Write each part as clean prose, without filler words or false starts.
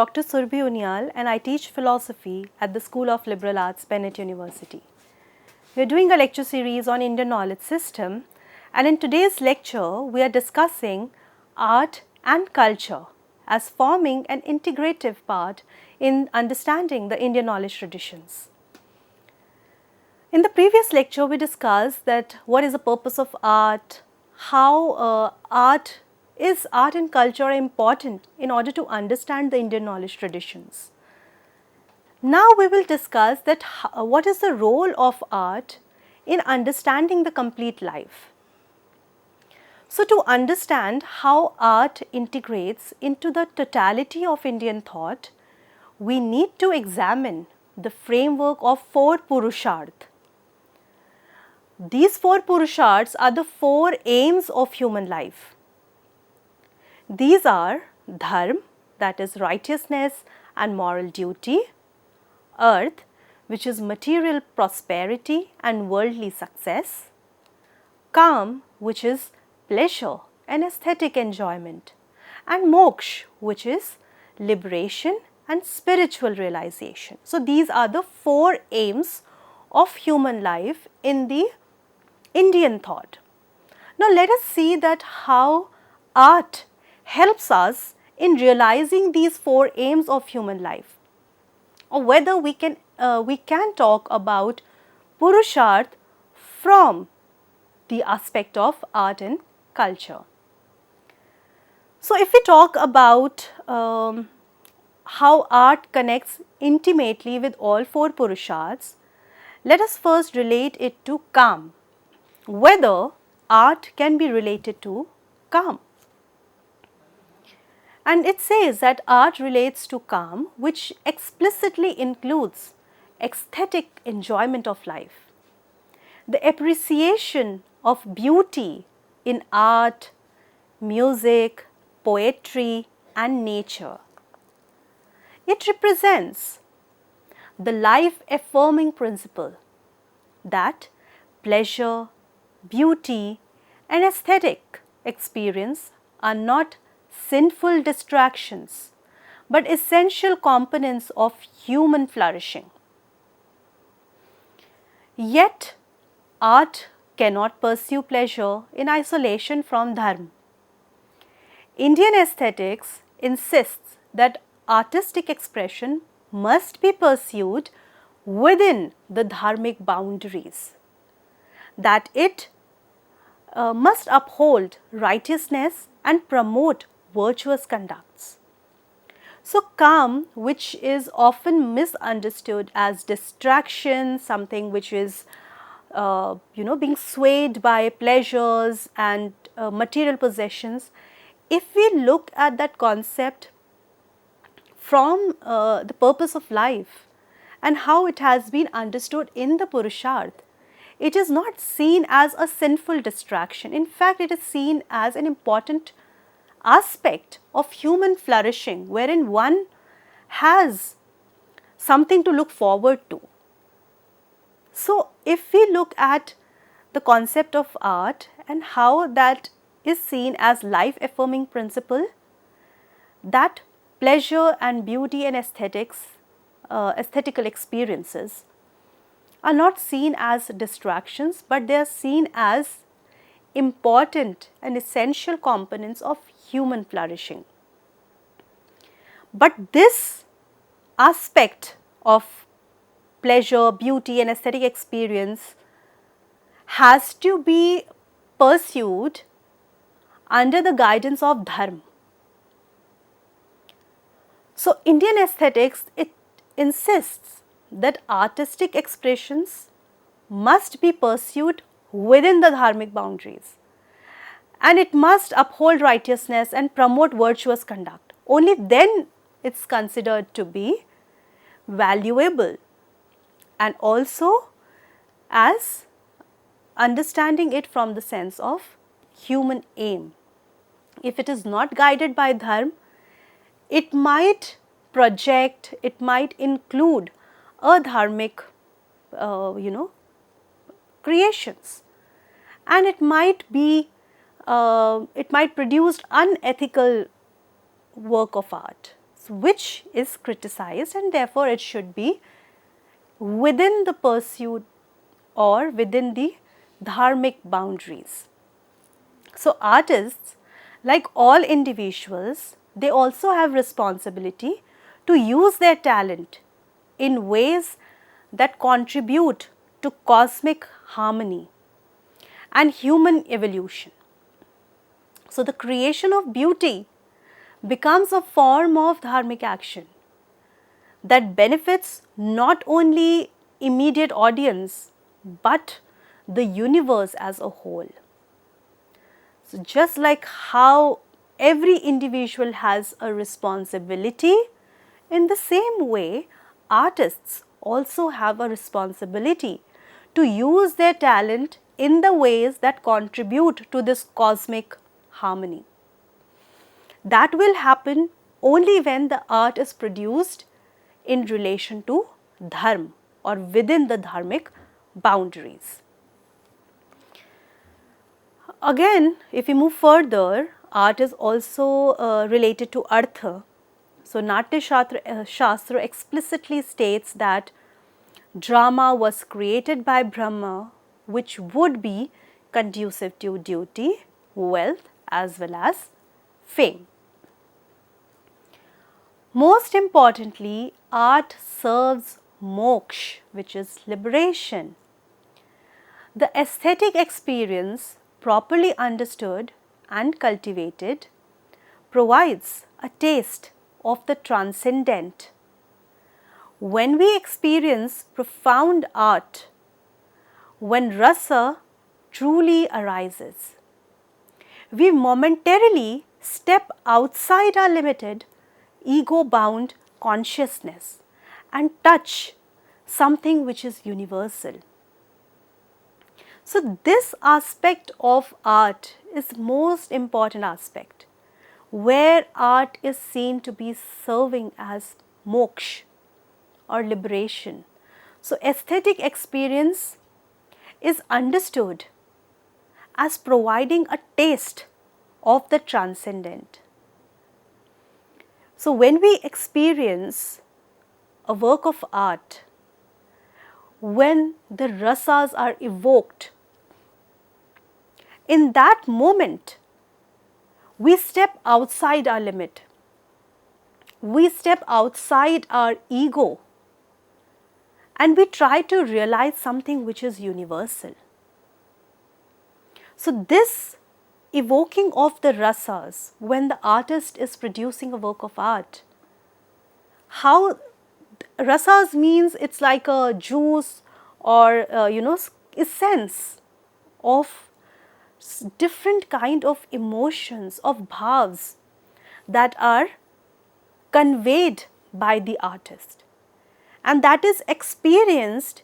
Dr. Surbhi Unial and I teach philosophy at the School of Liberal Arts, Bennett University. We are doing a lecture series on Indian knowledge system, and in today's lecture we are discussing art and culture as forming an integrative part in understanding the Indian knowledge traditions. In the previous lecture we discussed that what is the purpose of art, how art and culture are important in order to understand the Indian knowledge traditions. Now we will discuss that what is the role of art in understanding the complete life. So to understand how art integrates into the totality of Indian thought, we need to examine the framework of 4 Purusharth. These 4 Purusharths are the 4 aims of human life. These are dharma, that is righteousness and moral duty; arth, which is material prosperity and worldly success; kam, which is pleasure and aesthetic enjoyment; and moksha, which is liberation and spiritual realization. So these are the 4 aims of human life in the Indian thought. Now let us see that how art helps us in realizing these 4 aims of human life, or whether we can talk about Purusharth from the aspect of art and culture. So if we talk about how art connects intimately with all 4 Purusharths, let us first relate it to Kam, whether art can be related to Kam. And it says that art relates to Kam, which explicitly includes aesthetic enjoyment of life, the appreciation of beauty in art, music, poetry and nature. It represents the life affirming principle that pleasure, beauty and aesthetic experience are not sinful distractions but essential components of human flourishing. Yet art cannot pursue pleasure in isolation from dharma. Indian aesthetics insists that artistic expression must be pursued within the dharmic boundaries, that it must uphold righteousness and promote virtuous conducts. So Kam, which is often misunderstood as distraction, something which is being swayed by pleasures and material possessions, if we look at that concept from the purpose of life and how it has been understood in the Purusharth, it is not seen as a sinful distraction. In fact, it is seen as an important aspect of human flourishing, wherein one has something to look forward to. So if we look at the concept of art and how that is seen as life affirming principle, that pleasure and beauty and aesthetical experiences are not seen as distractions, but they are seen as important and essential components of human flourishing. But this aspect of pleasure, beauty and aesthetic experience has to be pursued under the guidance of dharma. So Indian aesthetics, it insists that artistic expressions must be pursued within the dharmic boundaries, and it must uphold righteousness and promote virtuous conduct. Only then it is considered to be valuable, and also as understanding it from the sense of human aim. If it is not guided by dharma, it might project, it might include a dharmic creations, and it might produce unethical work of art. which is criticized, and therefore it should be within the pursuit or within the dharmic boundaries. So artists, like all individuals, they also have responsibility to use their talent in ways that contribute to cosmic harmony and human evolution. So the creation of beauty becomes a form of dharmic action that benefits not only immediate audience but the universe as a whole. So just like how every individual has a responsibility, in the same way artists also have a responsibility to use their talent in the ways that contribute to this cosmic harmony. That will happen only when the art is produced in relation to dharma or within the dharmic boundaries. Again, if we move further, art is also related to artha. So Natya Shastra explicitly states that drama was created by Brahma, which would be conducive to duty, wealth as well as fame. Most importantly, art serves moksha, which is liberation. The aesthetic experience, properly understood and cultivated, provides a taste of the transcendent. When we experience profound art, when rasa truly arises, we momentarily step outside our limited ego-bound consciousness and touch something which is universal. So this aspect of art is most important aspect, where art is seen to be serving as moksha or liberation. So aesthetic experience is understood as providing a taste of the transcendent. So when we experience a work of art, when the rasas are evoked, in that moment we step outside our limit, we step outside our ego, and we try to realize something which is universal. So this evoking of the rasas when the artist is producing a work of art, how rasas means it's like a juice or essence of different kind of emotions, of bhavs that are conveyed by the artist, and that is experienced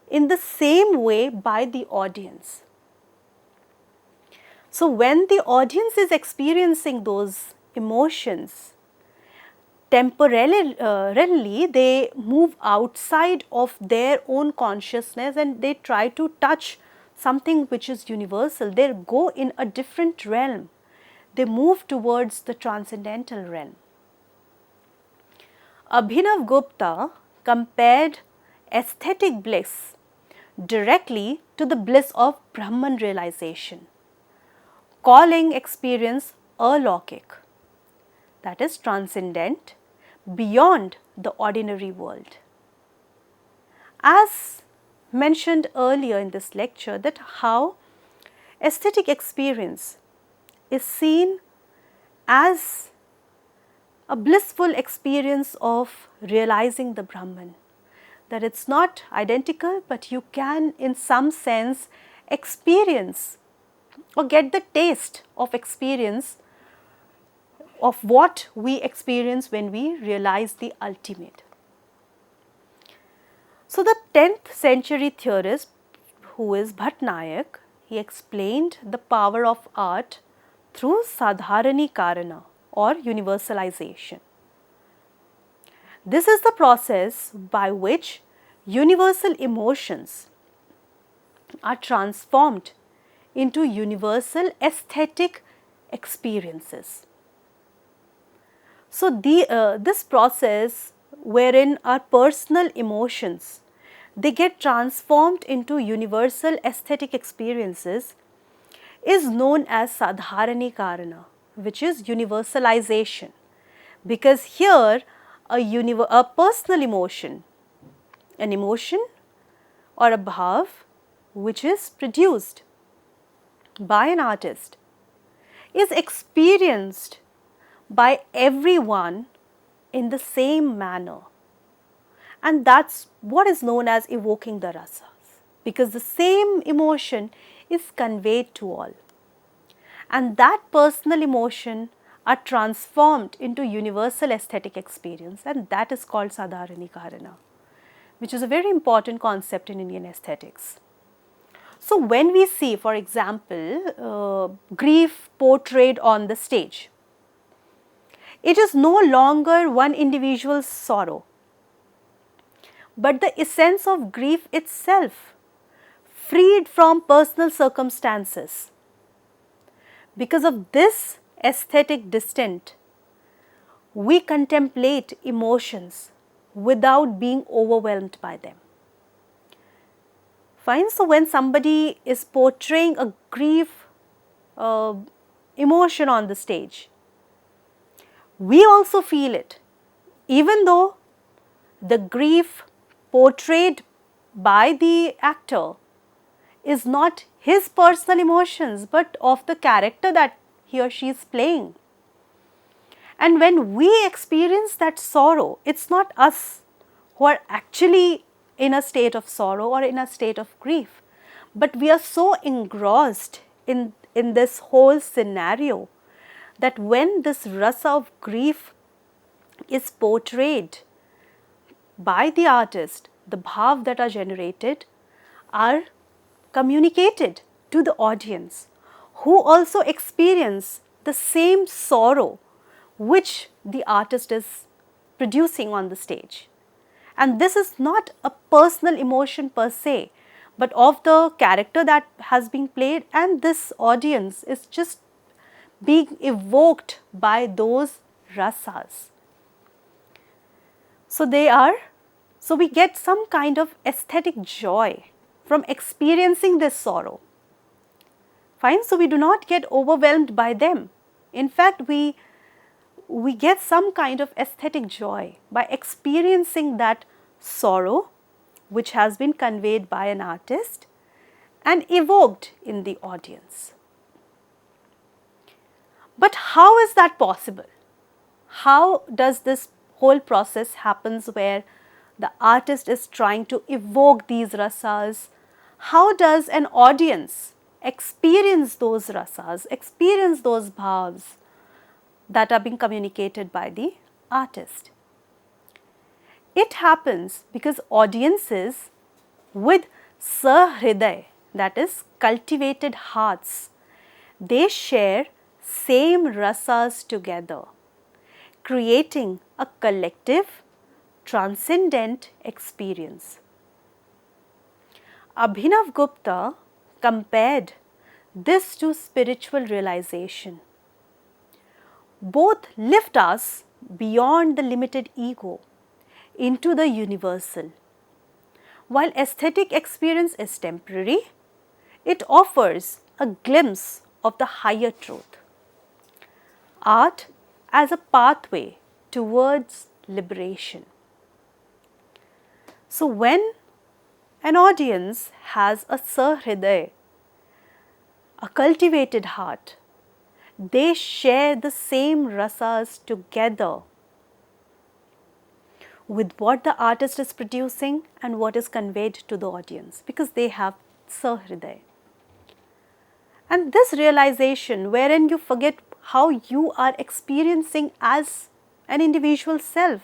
in the same way by the audience. So when the audience is experiencing those emotions, temporarily they move outside of their own consciousness and they try to touch something which is universal. They go in a different realm. They move towards the transcendental realm. Abhinav Gupta compared aesthetic bliss directly to the bliss of Brahman realization, calling experience alaukik, that is transcendent, beyond the ordinary world. As mentioned earlier in this lecture, that how aesthetic experience is seen as a blissful experience of realizing the Brahman, that it's not identical, but you can in some sense experience or get the taste of experience of what we experience when we realize the ultimate. So the 10th century theorist, who is Bhatnayak, he explained the power of art through sadharanikarana or universalization. This is the process by which universal emotions are transformed into universal aesthetic experiences. So, this process wherein our personal emotions, they get transformed into universal aesthetic experiences, is known as sadharanikarana, which is universalization, because here a personal emotion, an emotion or a bhav which is produced by an artist, is experienced by everyone in the same manner, and that's what is known as evoking the rasas, because the same emotion is conveyed to all, and that personal emotion are transformed into universal aesthetic experience, and that is called sadharanikarana, which is a very important concept in Indian aesthetics. So, when we see, for example, grief portrayed on the stage, it is no longer one individual's sorrow, but the essence of grief itself, freed from personal circumstances. Because of this aesthetic distinct, we contemplate emotions without being overwhelmed by them. Fine. So, when somebody is portraying a grief emotion on the stage, we also feel it, even though the grief portrayed by the actor is not his personal emotions, but of the character that he or she is playing. And when we experience that sorrow, it's not us who are actually in a state of sorrow or in a state of grief, but we are so engrossed in this whole scenario that when this rasa of grief is portrayed by the artist, the bhav that are generated are communicated to the audience, who also experience the same sorrow which the artist is producing on the stage. And this is not a personal emotion per se, but of the character that has been played, and this audience is just being evoked by those rasas. So we get some kind of aesthetic joy from experiencing this sorrow. Fine, so we do not get overwhelmed by them. In fact, we get some kind of aesthetic joy by experiencing that sorrow which has been conveyed by an artist and evoked in the audience. But how is that possible? How does this whole process happens where the artist is trying to evoke these rasas? How does an audience experience those rasas, experience those bhavs that are being communicated by the artist? It happens because audiences with sahriday, that is cultivated hearts, they share same rasas together, creating a collective, transcendent experience. Abhinav Gupta compared this to spiritual realization. Both lift us beyond the limited ego into the universal. While aesthetic experience is temporary, it offers a glimpse of the higher truth. Art as a pathway towards liberation. So, when an audience has a sahriday, a cultivated heart, they share the same rasas together with what the artist is producing and what is conveyed to the audience, because they have sahriday. And this realization wherein you forget how you are experiencing as an individual self,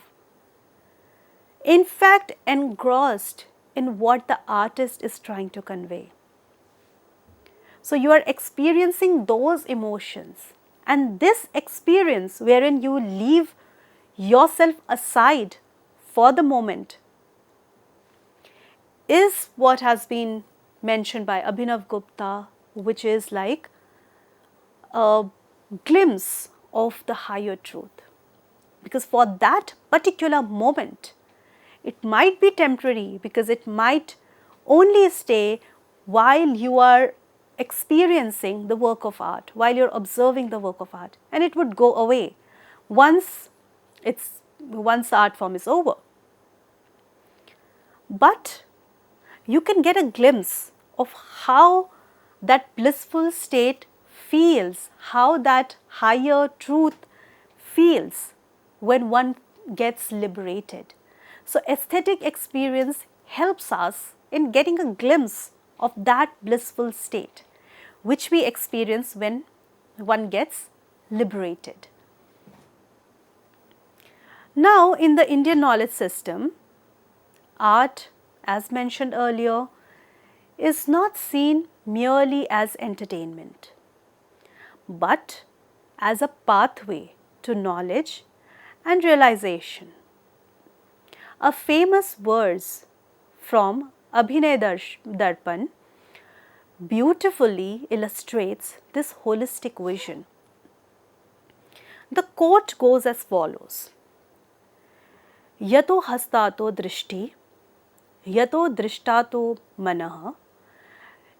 in fact engrossed in what the artist is trying to convey. So you are experiencing those emotions, and this experience wherein you leave yourself aside for the moment is what has been mentioned by Abhinav Gupta, which is like a glimpse of the higher truth. because for that particular moment, it might be temporary, because it might only stay while you are experiencing the work of art, while you are observing the work of art, and it would go away once the art form is over. But you can get a glimpse of how that blissful state feels, how that higher truth feels when one gets liberated. So, aesthetic experience helps us in getting a glimpse of that blissful state, which we experience when one gets liberated. Now, in the Indian knowledge system, art, as mentioned earlier, is not seen merely as entertainment, but as a pathway to knowledge and realization. A famous verse from Abhinay Darpan beautifully illustrates this holistic vision. The quote goes as follows: Yato hastato drishti, yato drishtato manah,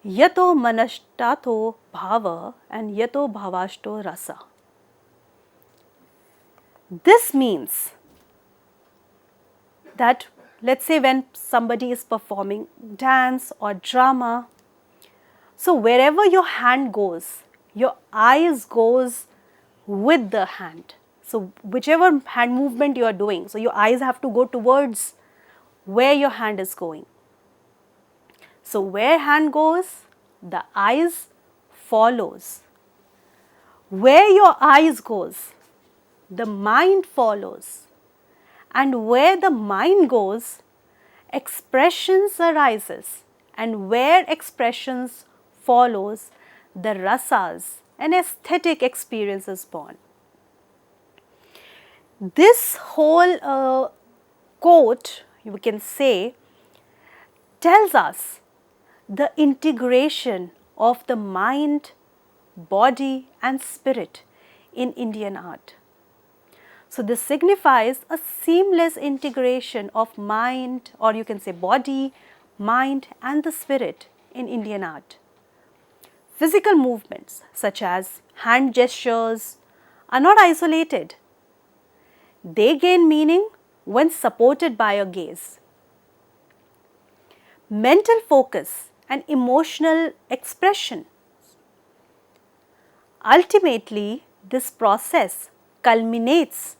yato manashtato bhava, and yato bhavashto rasa. This means that, let's say, when somebody is performing dance or drama, so wherever your hand goes, your eyes goes with the hand. So whichever hand movement you are doing, so your eyes have to go towards where your hand is going. So where hand goes, the eyes follows. Where your eyes goes, the mind follows. And where the mind goes, expressions arises. And where expressions follows, the rasas, an aesthetic experience is born. This whole quote, you can say, tells us the integration of the mind, body and spirit in Indian art. So this signifies a seamless integration of mind, or you can say body, mind and the spirit in Indian art. Physical movements such as hand gestures are not isolated. They gain meaning when supported by a gaze. Mental focus and emotional expression. Ultimately, this process culminates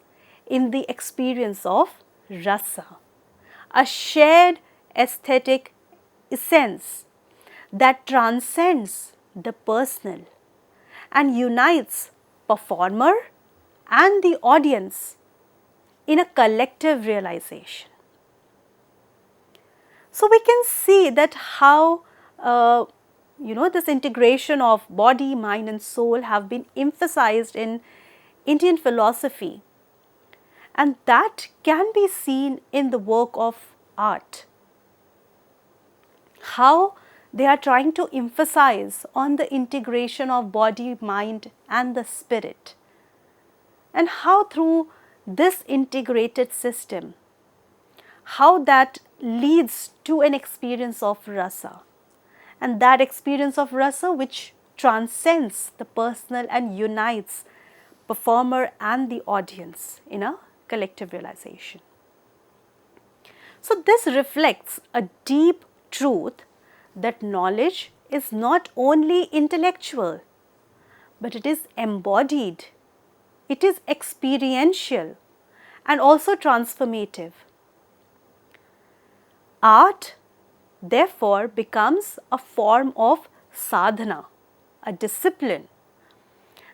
in the experience of rasa, a shared aesthetic essence that transcends the personal and unites performer and the audience in a collective realization. So we can see that how this integration of body, mind and soul have been emphasized in Indian philosophy, and that can be seen in the work of art. How they are trying to emphasize on the integration of body, mind and the spirit, and how through this integrated system, how that leads to an experience of rasa, and that experience of rasa which transcends the personal and unites performer and the audience in a collective realization. So this reflects a deep truth that knowledge is not only intellectual, but it is embodied, it is experiential and also transformative. Art therefore becomes a form of sadhana, a discipline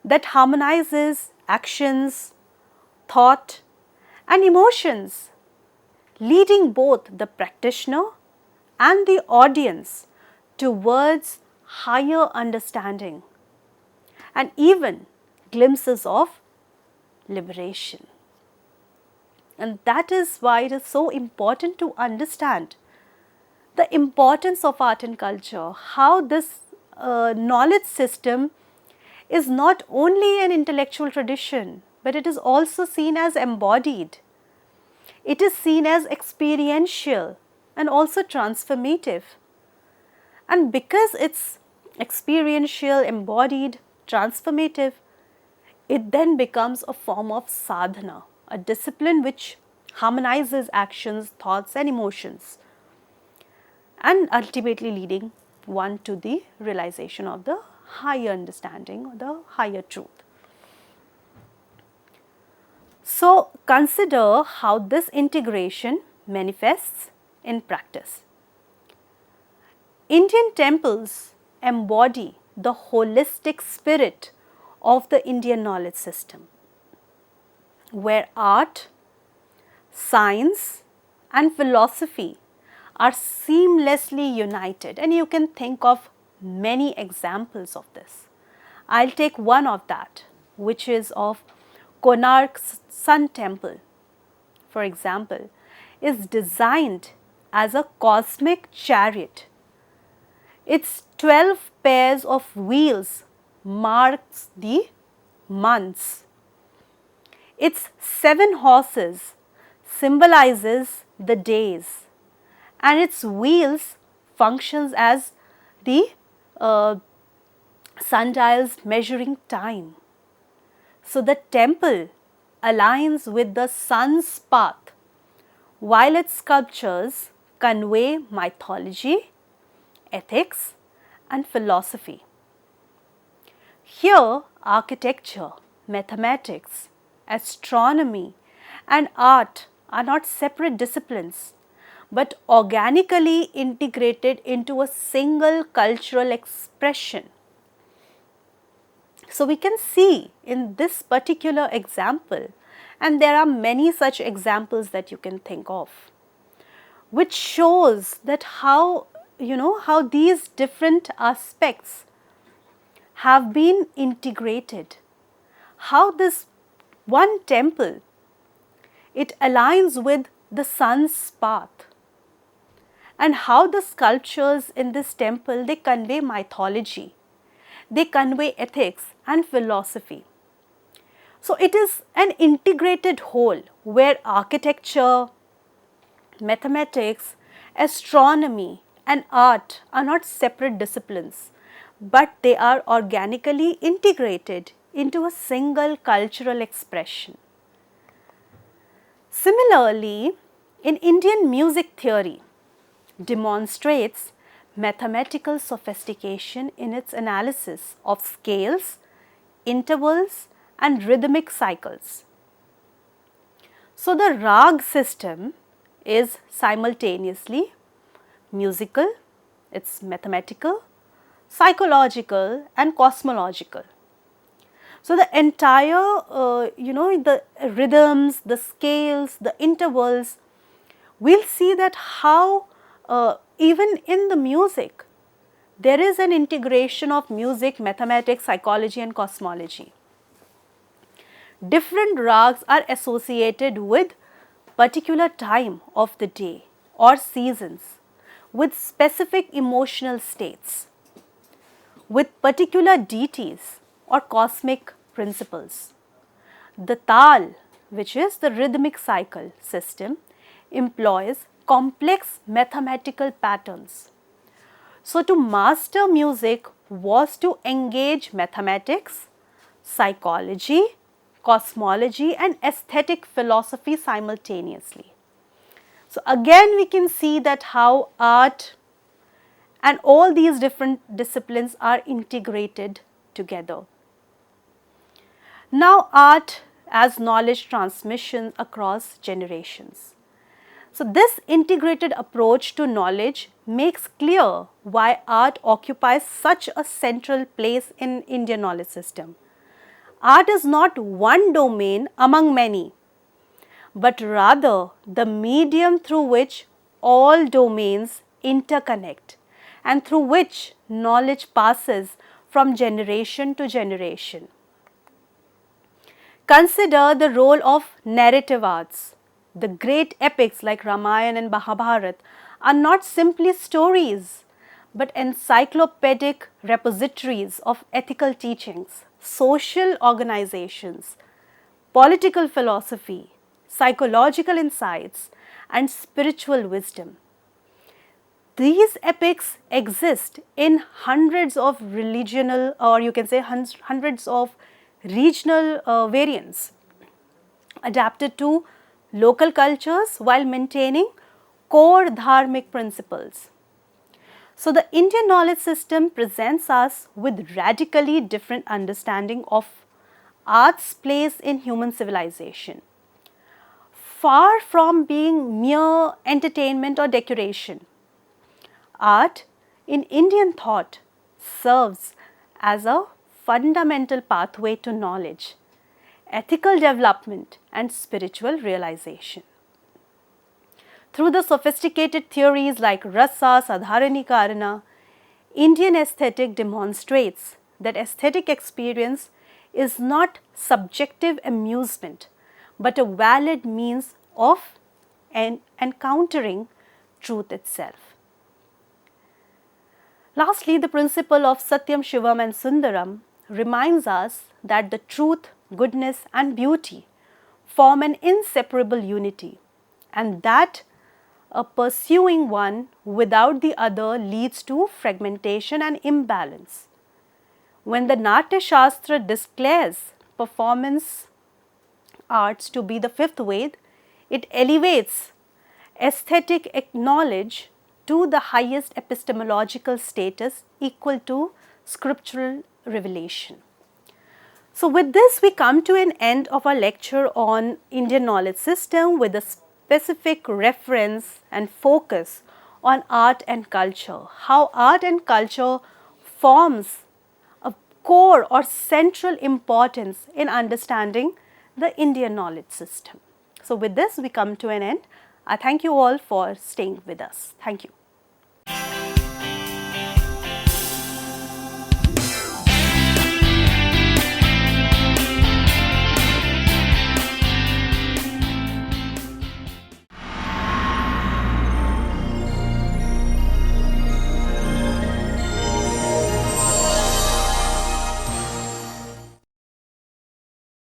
that harmonizes actions, thought and emotions, leading both the practitioner and the audience towards higher understanding and even glimpses of liberation. And that is why it is so important to understand the importance of art and culture, how this knowledge system is not only an intellectual tradition, but it is also seen as embodied. It is seen as experiential and also transformative. And because it's experiential, embodied, transformative, it then becomes a form of sadhana, a discipline which harmonizes actions, thoughts and emotions, and ultimately leading one to the realization of the higher understanding or the higher truth. So, consider how this integration manifests in practice. Indian temples embody the holistic spirit of the Indian knowledge system, where art, science and philosophy are seamlessly united, and you can think of many examples of this. I'll take one of that, which is of Konark's Sun Temple, for example, is designed as a cosmic chariot. Its 12 pairs of wheels marks the months. Its 7 horses symbolizes the days, and its wheels functions as the sundials measuring time. So, the temple aligns with the sun's path, while its sculptures convey mythology, ethics and philosophy. Here, architecture, mathematics, astronomy and art are not separate disciplines, but organically integrated into a single cultural expression. So, we can see in this particular example, and there are many such examples that you can think of, which shows that how these different aspects have been integrated, how this one temple, it aligns with the sun's path, and how the sculptures in this temple, they convey mythology, they convey ethics and philosophy. So, it is an integrated whole where architecture, mathematics, astronomy and art are not separate disciplines, but they are organically integrated into a single cultural expression. Similarly, in Indian music theory demonstrates mathematical sophistication in its analysis of scales, intervals and rhythmic cycles. So, the rag system is simultaneously musical, it's mathematical, psychological and cosmological. So, the entire the rhythms, the scales, the intervals, we'll see that how even in the music there is an integration of music, mathematics, psychology and cosmology. Different rags are associated with particular time of the day or seasons, with specific emotional states, with particular deities or cosmic principles. The tal, which is the rhythmic cycle system, employs complex mathematical patterns. So, to master music was to engage mathematics, psychology, cosmology and aesthetic philosophy simultaneously. So, again we can see that how art and all these different disciplines are integrated together. Now, art as knowledge transmission across generations. So, this integrated approach to knowledge makes clear why art occupies such a central place in Indian knowledge system. Art is not one domain among many, but rather the medium through which all domains interconnect and through which knowledge passes from generation to generation. Consider the role of narrative arts. The great epics like Ramayana and Mahabharata are not simply stories, but encyclopedic repositories of ethical teachings, social organizations, political philosophy, psychological insights, and spiritual wisdom. These epics exist in hundreds of religional, or you can say hundreds of regional variants, adapted to local cultures while maintaining core dharmic principles. So, the Indian knowledge system presents us with radically different understanding of art's place in human civilization. Far from being mere entertainment or decoration, art in Indian thought serves as a fundamental pathway to knowledge, ethical development, and spiritual realization. Through the sophisticated theories like Rasa, Sadharani Karana, Indian aesthetic demonstrates that aesthetic experience is not subjective amusement but a valid means of encountering truth itself. Lastly, the principle of Satyam, Shivam and Sundaram reminds us that the truth, goodness and beauty form an inseparable unity, and that pursuing one without the other leads to fragmentation and imbalance. When the Natya Shastra declares performance arts to be the fifth Ved, it elevates aesthetic knowledge to the highest epistemological status equal to scriptural revelation. So, with this we come to an end of our lecture on Indian knowledge system with a specific reference and focus on art and culture, how art and culture forms a core or central importance in understanding the Indian knowledge system. So, with this we come to an end. I thank you all for staying with us. Thank you.